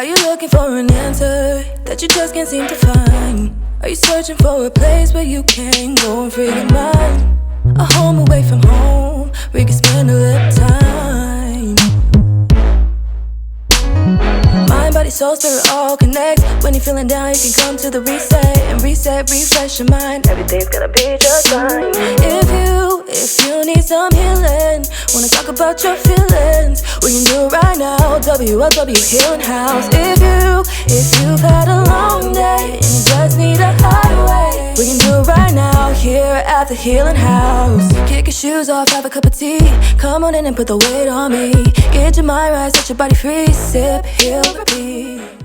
Are you looking for an answer that you just can't seem to find? Are you searching for a place where you can go and free your mind? A home away from home where you can spend a little time. Mind, body, soul, spirit all connect. When you're feeling down, you can come to the reset and reset, refresh your mind. Everything's gonna be just fine. If you need some healing, wanna talk about your feelings, we can do it right now. WLW Healing House. If you've had a long day and you just need a highway, we can do it right now here at the Healing House. Kick your shoes off, have a cup of tea. Come on in and put the weight on me. Get your mind right, set your body free. Sip, heal, repeat.